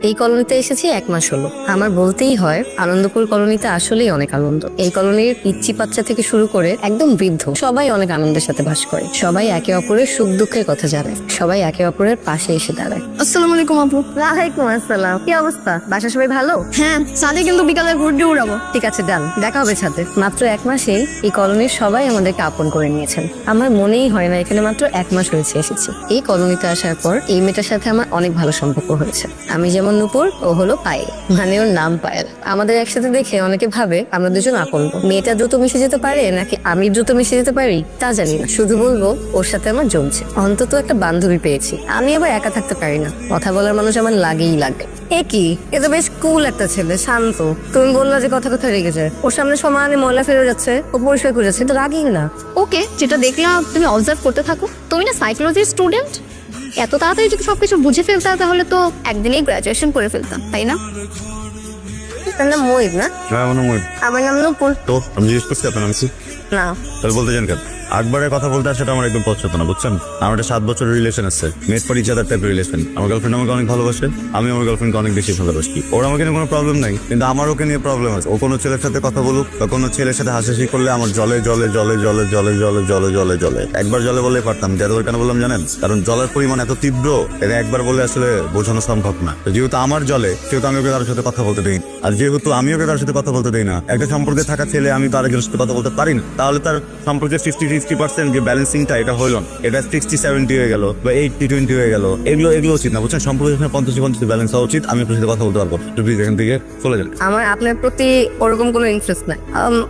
এই কলোনিতে এসেছি 1 মাস হলো। আমার বলতেই হয় আনন্দপুর কলোনিতে আসলেই অনেক আনন্দ। এই কলোনির পিচ্চি বাচ্চা থেকে শুরু করে একদম বৃদ্ধ সবাই অনেক আনন্দের সাথে বাস করে। সবাই একে অপরের সুখ দুঃখের কথা জানে, সবাই একে অপরের পাশে এসে দাঁড়ায়। আসসালামু আলাইকুম আপু। ওয়ালাইকুম আসসালাম, কি অবস্থা? বাসা সবাই ভালো? হ্যাঁ, সাথে কিন্তু বিকালে ঘুরতে উড়াবো। ঠিক আছে, ডান, দেখা হবে ছাদে। মাত্র 1 মাসে এই কলোনির সবাই আমাদেরকে আপন করে নিয়েছেন। আমার মনেই হয় না এখানে মাত্র 1 মাস হয়েছে এসেছি। এই কলোনিতে আসার পর এই মেয়েটার সাথে আমার অনেক ভালো সম্পর্ক হয়েছে। আমি যেমন নূপুর, ও হলো পায়েল, মানে ওর নাম পায়েল। আমাদের একসাথে দেখে অনেকে ভাবে আমরা দুজন আপন। মেয়েটা দ্রুত মিশে যেতে পারে নাকি আমি দ্রুত মিশে যেতে পারি তা জানি না, শুধু বলবো ওর সাথে আমার জমছে। অন্তত একটা বান্ধবী পেয়েছি। আমি আবার একা থাকতে পারি না, কথা বলার মানুষ আমার লাগেই লাগে। এ কি, এ তো বেশ কুল একটা ছেলে, শান্ত। তুমি বললা যে কথা কথা রেগে যায়, ওর সামনে সমানে ময়লা ফেলে যাচ্ছে, ও পরিষ্কার করে যাচ্ছে, তো রাগেই না। ওকে, যেটা দেখলাম তুমি অবজার্ভ করতে থাকো। তুমি না সাইকোলজির স্টুডেন্ট, এত তাড়াতাড়ি যদি সবকিছু বুঝে ফেলতে তাহলে তো একদিনেই গ্রাজুয়েশন করে ফেলতাম, তাই না? তার নাম মহিত না? হ্যাঁ মনে হয় আমার নাম নূপুর। তো আমি জিজ্ঞেস করছি আপনার নাম কি? না, তাহলে বলতে চান কেন? আকবরের কথা বলতে আর সেটা আমার একদম পছন্দ না, বুঝছেন? আমার একটা 7 বছরের রিলেশন আছে, মেট ফর ইচ আদার টাইপের রিলেশন। আমার গার্লফ্রেন্ড আমাকে অনেক ভালোবাসে, আমি আমার গার্লফ্রেন্ডকে অনেক বেশি ভালোবাসি। ওর আমাকে নিয়ে কোনো প্রবলেম নাই, কিন্তু আমার ওকে নিয়ে প্রবলেম আছে। ও কোনো ছেলের সাথে কথা বলুক বা কোনো ছেলের সাথে হাসাহাসি করলে আমার জলে জলে জলে জলে জলে জলে জলে জলে জলে একবার জলে বলে পারতাম। যতবার কেন বললাম জানেন? কারণ জলের পরিমাণ এত তীব্র, এটা একবার বলে আসলে বোঝানো সম্ভব না। তো যেহেতু আমার জলে, সেহেতু আমি ওকে তার সাথে কথা বলতে দিই। আর যেহেতু আমি ওকে তার সাথে কথা বলতে দিই না, একটা সম্পর্কে থাকা ছেলে আমি তার একজনের সাথে কথা বলতে পারি না, তাহলে তার সম্পর্কে 50-60% যে ব্যালেন্সিংটা এটা হইল না, এটা 60-70 হয়ে গেল বা 80-20 হয়ে গেল। এগুলো উচিত না, বুঝছেন? সম্পর্কের 50-50 ব্যালেন্স হওয়া উচিত। আমি আপনার সাথে কথা বলতে পারবো, প্লিজ এখান থেকে চলে যান। আমার আপনার প্রতি ওরকম কোনো ইন্টারেস্ট নাই।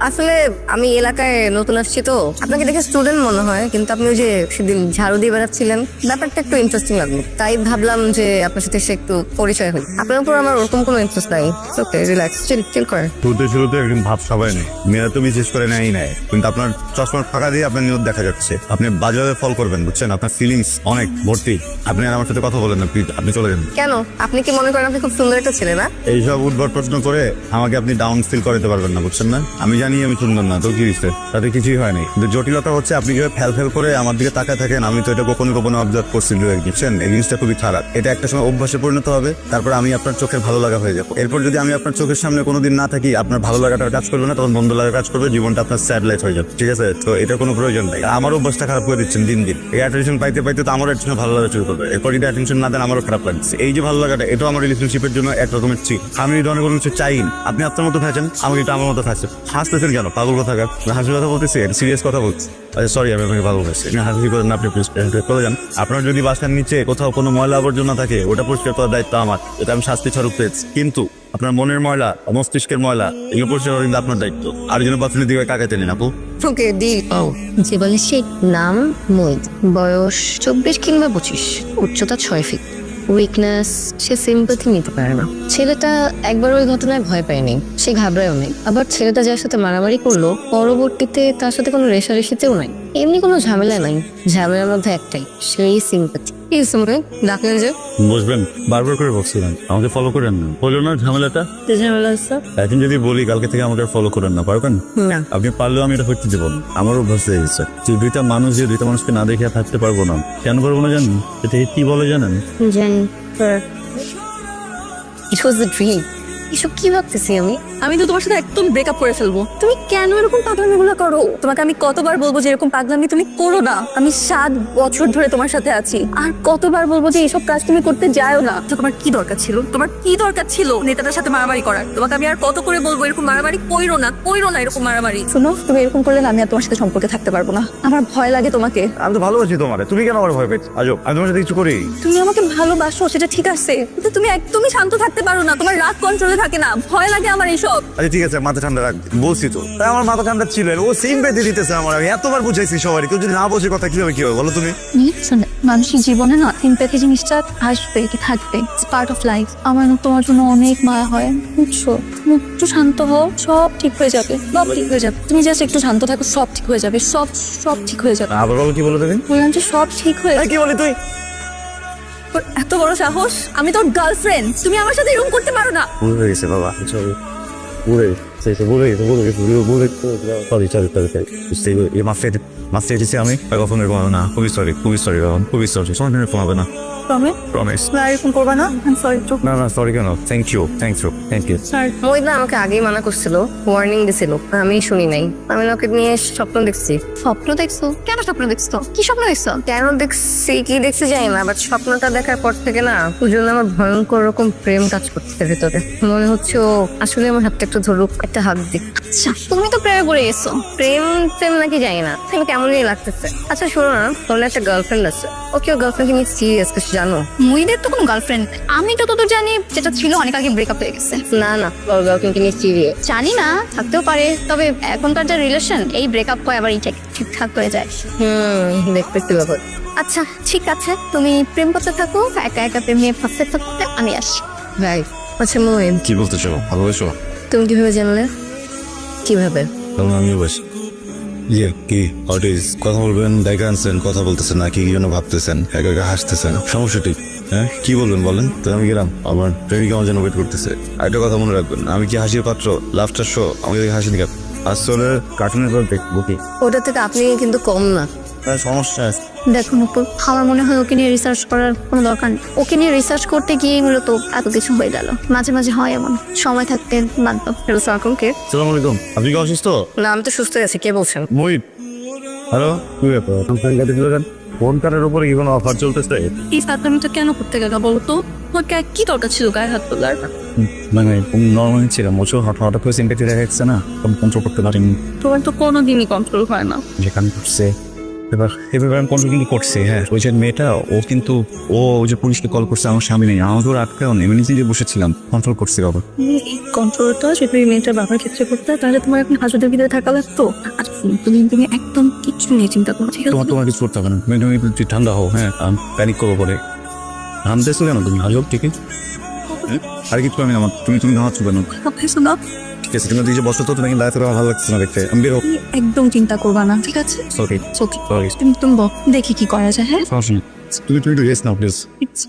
আসলে আমি এলাকায় নতুন আসছি, তো আপনাকে দেখে স্টুডেন্ট মনে হয়, কিন্তু আপনি ওই যে সেদিন ঝাড়ু দিয়ে বেড়াচ্ছিলেন, ব্যাপারটা একটু ইন্টারেস্টিং লাগলো, তাই ভাবলাম যে আপনার সাথে এসে একটু পরিচয় হই। আপনার উপর আমার ওরকম কোনো ইন্টারেস্ট নাই। ওকে, রিল্যাক্স, চিল করেন। শুরুতে একদম ভাব সবাই নেই, মেয়েরা তো বিশেষ করে নেয় নেয়, কিন্তু আপনার চশমার ফাঁকা দিয়ে আপনার নিয়ত দেখা যাচ্ছে। আপনি বাজারে ফল করবেন, বুঝছেন? আপনার ফিলিংস অনেক ভর্তি। আপনি আর আমার সাথে কথা বলেন না প্লিজ, আপনি চলে যান। কেন, আপনি কি মনে করেন আপনি খুব সুন্দর একটা ছেলে না? এইসব উদ্ভট প্রশ্ন করে আমাকে আপনি ডাউন ফিল করাতে পারবেন না, বুঝছেন না? আমি জানি আমি সুন্দর না, তো কি হয়েছে? তাতে কিছুই হয়নি। কিন্তু জটিলতা হচ্ছে আপনি যেভাবে ফেল করে আমার দিকে তাকায় থাকেন, আমি তো এটা গোপনে অবজার্ভ করছি, বুঝছেন? এই জিনিসটা খুবই খারাপ। এটা একটা সময় অভ্যাসে পরিণত হবে, তারপর আমি আপনার চোখের ভালো লাগা হয়ে যাবো। এরপর যদি আমি আপনার চোখের সামনে কোনোদিন না থাকি, আপনার ভালো লাগাটার কাজ করবে না, তখন বন্ধ লাগা কাজ করবে, জীবনটা আপনার স্যাড লাইফ হয়ে যাবে। ঠিক আছে? তো এটা কোনো প্রয়োজন নাই। আমার অভ্যাসটা খারাপ করে দিচ্ছেন দিন দিন। এই অ্যাটেনশন পাইতে পাইতে তো আমার অ্যাটেনশন ভালো লাগা শুরু করবে। এরপর যদি অ্যাটেনশন না দেন আমারও খারাপ লাগছে। এই যে ভালো লাগাটা, এটাও আমার রিলেশনশিপের জন্য এক রকমের চিট। আমি এই ধরনের কোনো কিছু চাই না। আপনি আপনার মতো থাকেন, আমাকে এটা আমার মতো থাকছে। হাসতেছেন কেন? পাগল কথা কার? হাসির কথা বলতেছি, সিরিয়াস কথা বলছি। আচ্ছা সরি, আমি আপনাকে পাগল হয়েছি। হাসি করেন না, আপনি প্লিজ চলে যান। আপনার যদি বাসার নিচে কোথাও কোনো ময়লা আবর্জনা থাকে, ওটা পরিষ্কার করার দায়িত্ব আমার। এটা আমি শাস্তি স্বরূপ পেয়েছি। কিন্তু আপনার মনের ময়লা, মস্তিষ্কের ময়লা, এগুলো পরিষ্কার করা কিন্তু আপনার দায়িত্ব। আর যেন বাথরুমের দিকে কাকাইতে নেন আপু। ওকে, ডিল। যে বলে সে নাম মহিত, বয়স 24 কিংবা 25, উচ্চতা 6 ফিট। উইকনেস, সে সিম্পাথি নিতে পারে না। ছেলেটা একবার ওই ঘটনায় ভয় পায়নি, সে ঘাবড়ায়ও নেই। আবার ছেলেটা যার সাথে মারামারি করলো, পরবর্তীতে তার সাথে কোনো রেষারেষিতেও নাই। এমনি কোনো ঝামেলা নাই, ঝামেলার মধ্যে একটাই, সেই সিম্পাথি। কি সুমরে ডাকলেন যে? বুঝবেন, বারবার করে বলছিলেন আমাকে ফলো করেন না, হলো না ঝামেলাটা? ঝামেলা আছে এখন যদি বলি কালকে থেকে আমাকে ফলো করেন না, পারবেন? না? আপনি পারলেও আমি এটা করতে দেবো না। আমারও অভ্যাস হয়ে গেছে যে দুইটা মানুষকে না দেখে আর থাকতে পারবো না। কেন পারবো না জানেন? এটা কি বলে জানেন? জানি। It was a dream. এসব কি ভাবতেছি আমি তো তোমার সাথে একদম ব্রেকআপ করে ফেলবো। তুমি কেন এরকম পাগলামিগুলো করো? তোমাকে আমি কতবার বলবো যে এরকম পাগলামি তুমি করো না? আমি 7 বছর ধরে তোমার সাথে আছি, আর কতবার বলবো যে এইসব কাজ তুমি করতে যাও না। তো তোমার কি দরকার ছিল? তোমার কি দরকার ছিল নেতাটার সাথে মারামারি করার? তোমাকে আমি আর কত করে বলবো এরকম মারামারি কইরো না এরকম মারামারি। শোনো, তুমি এরকম করলে না আমি আর তোমার সাথে সম্পর্কে থাকতে পারবো না। আমার ভয় লাগে তোমাকে। আমি তো ভালোবাসি তোমারে, তুমি কেন আমার ভয় পেয়েছ? আজব, আমি তোমার সাথে কিছু করি? তুমি আমাকে ভালোবাসো সেটা ঠিক আছে, কিন্তু তুমি একদমই শান্ত থাকতে পারো না। তোমার রাগ কন্ট্রোলে থাকে না, ভয় লাগে আমার এইসব। আচ্ছা ঠিক আছে, মাথা ঠান্ডা রাখ, বলছি তো। তাই আমার মাথা ঠান্ডা ছিল, ও সিম্পেথি দিতেছে আমার। আমি এতবার বুঝাইছি সবাই, কেউ যদি না বসে কথা কিভাবে কি হবে বলো তুমি? মানুষের জীবনে না সিম্প্যাথি জিনিসটা আসবে, কি থাকবে, ইটস পার্ট অফ লাইফ। আমার না তোমার জন্য অনেক মায়া হয়, বুঝছো? তুমি একটু শান্ত হও, সব ঠিক হয়ে যাবে, সব ঠিক হয়ে যাবে। তুমি জাস্ট একটু শান্ত থাকো, সব ঠিক হয়ে যাবে, সব সব ঠিক হয়ে যাবে। আবার বলো, কি বলো তুমি? বললাম যে সব ঠিক হয়ে যাবে। কি বলি তুই? তোর এত বড় সাহস! আমি তোর গার্লফ্রেন্ড, তুমি আমার সাথে এরকম করতে পারো না। ভুল হয়ে গেছে বাবা, পুরে মাফ চেয়েছি আমি কখনোই ঘুমাবো না। খুবই সরি খুবই সরি সময় ঘুমাবে না প্রমিস। এরকম করবা না, সরি। না সরি কেন, থ্যাংক ইউ। মহিলা আমাকে আগেই মানা করছিল, ওয়ার্নিং দিছিল, আমি শুনি নাই। আমি ওকে নিয়ে স্বপ্ন দেখছি। স্বপ্ন দেখছো? কেন স্বপ্ন দেখছো? কি স্বপ্ন দেখছো? কেন দেখছি কি দেখছি জানি না, বাট স্বপ্নটা দেখার পর থেকে না ওজন আমার ভয়ঙ্কর রকম প্রেম কাজ করতেছে ভেতরে। মনে হচ্ছে ও আসলে আমার হাতটা একটু ধরুক, একটা হাত দিক। আচ্ছা, তুমি তো প্রেমে পড়ে গেছো। প্রেম নাকি জানি না, কিন্তু কেমনই লাগতেছে। আচ্ছা শোনো না, তোর একটা গার্লফ্রেন্ড আছে, ওকে ও গার্লফ্রেন্ডকে নিয়ে সিরিয়াস কিছু জানো? মুইদের তো কোনো গার্লফ্রেন্ড, আমি যতদূর জানি যেটা ছিল অনেক আগে ব্রেকআপ হয়ে গেছে। না ওর গার্লফ্রেন্ডকে নিয়ে সিরিয়াস। জানি না, থাকতেও পারে, তবে এখনকার যে রিলেশন, এই ব্রেকআপ হয় আবার ঠিকঠাক হয়ে যায়। দেখতেছি ব্যাপার। আচ্ছা ঠিক আছে, তুমি প্রেম করতে থাকো, একা একা প্রেম নিয়ে ফাঁসতে থাকতে, আমি আসি। রাইট। আচ্ছা মোহিন, কি বলতে চাও? ভালোবাসো? তুমি কিভাবে জানলে? কিভাবে? তখন আমিও বাসি। ইয়ে কি অটিস কথা বলবেন, দেখা আনছেন, কথা বলতেছেন না কি জন্য ভাবতেছেন, একা একা হাসতেছেন, সমস্যাটি হ্যাঁ কি বলবেন বলেন? তো আমি গেলাম, আমার প্রেমিকা আমার জন্য ওয়েট করতেছে। একটা কথা মনে রাখবেন, আমি কি হাসির পাত্র? লাফটার শো আমাকে দেখে হাসি নিকাপ আসলে কার্টুনের পর দেখবো কি ওটা থেকে আপনি কিন্তু কম না। সমস্যা আছে। দেখো মুকুল, আমার মনে হয় ওকে নিয়ে রিসার্চ করার কোনো দরকার নেই। ওকে নিয়ে রিসার্চ করতে গিয়ে মূলত এত কিছু হয়ে গেল। মাঝে মাঝে হয় এমন, সময় থাকতে বাধ্য। সালাম কে? সালাম আলাইকুম। আপনি কি অসুস্থ? না আমি তো সুস্থ আছি, কে বলছেন? মোহিত। হ্যালো, কি ব্যাপার? ফোন কার্ডের উপরে কি কোনো অফার চলতেছে? এই সাতটা কেন করতে গেল বলতো? তোমার কি দরকার ছিল গায়ে হাত তোলার? মানে নর্মালি ছিলাম, ওছো হঠাৎ করে সিম্পেটি দেখা যাচ্ছে না, কন্ট্রোল করতে পারিনি। তোমার তো কোনোদিনই কন্ট্রোল হয় না। যেখানে করছে এবার আমি কন্ট্রোল কিন্তু করছি। হ্যাঁ, ওই যে মেয়েটা ও কিন্তু ওই যে পুলিশকে কল করছে, আমার স্বামী নেই, আমাকে ওর আটকেও নেই, আমি নিজে বসেছিলাম, কন্ট্রোল করছি বাবা। এই কন্ট্রোলটা যদি মেয়েটার বাবার ক্ষেত্রে করতে, তাহলে তোমার এখন হাজতের ভিতরে থাকা লাগতো। আর তুমি একদম কিছু নিয়ে চিন্তা করো, ঠিক আছে? তোমার কিছু করতে হবে না, তুমি একটু ঠান্ডা হও। হ্যাঁ, প্যানিক করবো পরে। ঘামতেছো কেন তুমি? হাজব ঠিক আছে, আর কিছু আমি আমার তুমি ঘামাচ্ছ কেন? শোনো, ঠিক আছে, তুমি নিজে বসো তো, তুমি লাইফে ভালো লাগছে না দেখতে, আমি বেরো। একদম চিন্তা করবা না, ঠিক আছে? সরি তুমি বল, দেখি কি করা যায়। হ্যাঁ, তুমি একটু রেস্ট নাও প্লিজ। It's